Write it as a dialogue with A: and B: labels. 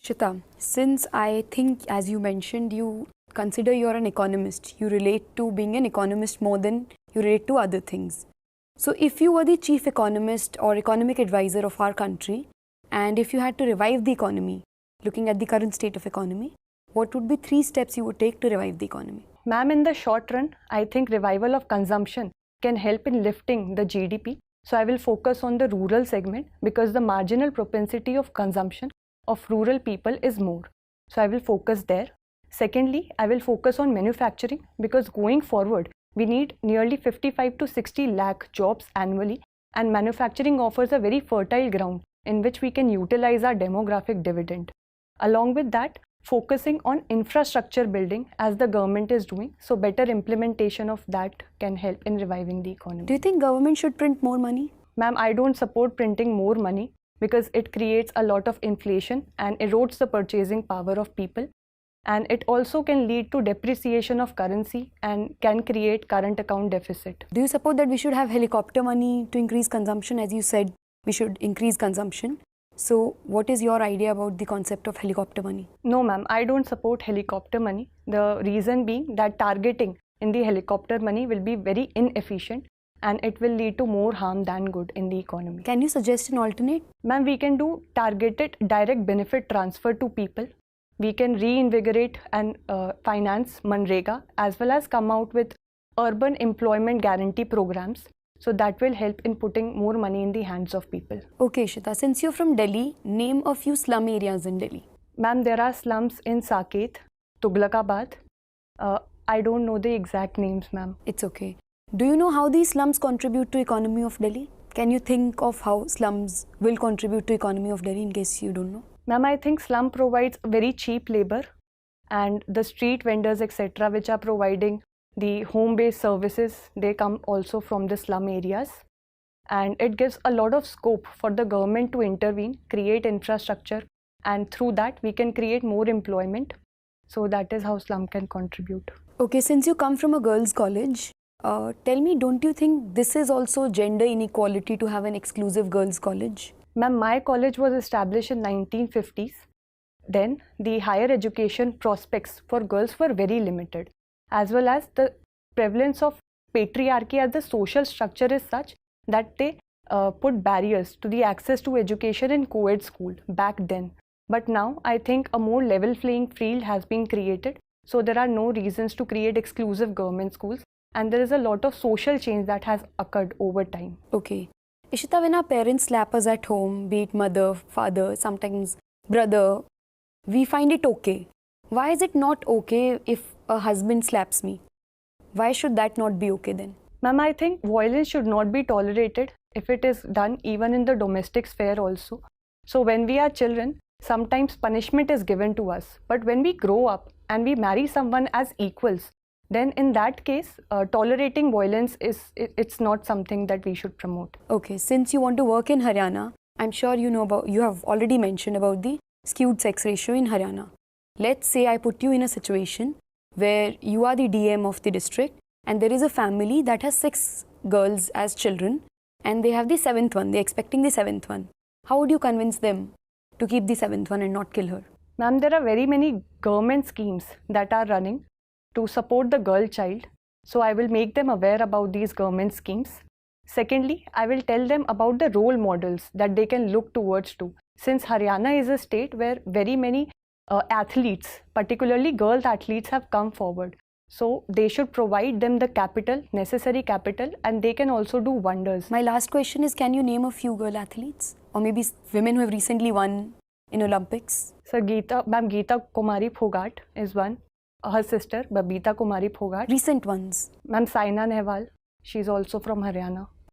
A: Shita, since I think, as you mentioned, you consider you're an economist, you relate to being an economist more than you relate to other things. So, if you were the chief economist or economic advisor of our country, and if you had to revive the economy, looking at the current state of economy, what would be 3 steps you would take to revive the economy?
B: Ma'am, in the short run, I think revival of consumption can help in lifting the GDP. So I will focus on the rural segment because the marginal propensity of consumption of rural people is more. So I will focus there. Secondly, I will focus on manufacturing because going forward, we need nearly 55 to 60 lakh jobs annually, and manufacturing offers a very fertile ground in which we can utilize our demographic dividend. Along with that, focusing on infrastructure building as the government is doing, so better implementation of that can help in reviving the economy.
A: Do you think government should print more money?
B: Ma'am, I don't support printing more money because it creates a lot of inflation and erodes the purchasing power of people. And it also can lead to depreciation of currency and can create current account deficit.
A: Do you support that we should have helicopter money to increase consumption? As you said, we should increase consumption. So, what is your idea about the concept of helicopter money?
B: No, ma'am, I don't support helicopter money. The reason being that targeting in the helicopter money will be very inefficient and it will lead to more harm than good in the economy.
A: Can you suggest an alternate?
B: Ma'am, we can do targeted direct benefit transfer to people. We can reinvigorate and finance Manrega as well as come out with urban employment guarantee programs. So that will help in putting more money in the hands of people.
A: Okay, Shita, since you're from Delhi, name a few slum areas in Delhi.
B: Ma'am, there are slums in Saket, Tughlakabad. I don't know the exact names, ma'am.
A: It's okay. Do you know how these slums contribute to economy of Delhi? Can you think of how slums will contribute to economy of Delhi in case you don't know?
B: Ma'am, I think slum provides very cheap labor and the street vendors etc. which are providing the home-based services, they come also from the slum areas, and it gives a lot of scope for the government to intervene, create infrastructure, and through that we can create more employment. So that is how slum can contribute.
A: Okay, since you come from a girls' college, tell me, don't you think this is also gender inequality to have an exclusive girls' college?
B: Ma'am, my college was established in 1950s. Then the higher education prospects for girls were very limited, as well as the prevalence of patriarchy as the social structure is such that they put barriers to the access to education in co-ed school back then. But now I think a more level playing field has been created, so there are no reasons to create exclusive government schools, and there is a lot of social change that has occurred over time.
A: Okay. Ishita, when our parents slap us at home, be it mother, father, sometimes brother, we find it okay. Why is it not okay if a husband slaps me? Why should that not be okay then?
B: Ma'am, I think violence should not be tolerated if it is done even in the domestic sphere also. So when we are children, sometimes punishment is given to us. But when we grow up and we marry someone as equals, then in that case, tolerating violence it's not something that we should promote.
A: Okay, since you want to work in Haryana, I'm sure you have already mentioned about the skewed sex ratio in Haryana. Let's say I put you in a situation where you are the DM of the district and there is a family that has 6 girls as children and they have the 7th one, they're expecting the 7th one. How would you convince them to keep the 7th one and not kill her?
B: Ma'am, there are very many government schemes that are running to support the girl child. So I will make them aware about these government schemes. Secondly, I will tell them about the role models that they can look towards to. Since Haryana is a state where very many athletes, particularly girl athletes, have come forward. So they should provide them the capital, necessary capital, and they can also do wonders.
A: My last question is, can you name a few girl athletes or maybe women who have recently won in Olympics?
B: So Geeta Kumari Phogat is one. Her sister, Babita Kumari Phogat.
A: Recent ones?
B: Ma'am, Saina Nehwal. She's also from Haryana.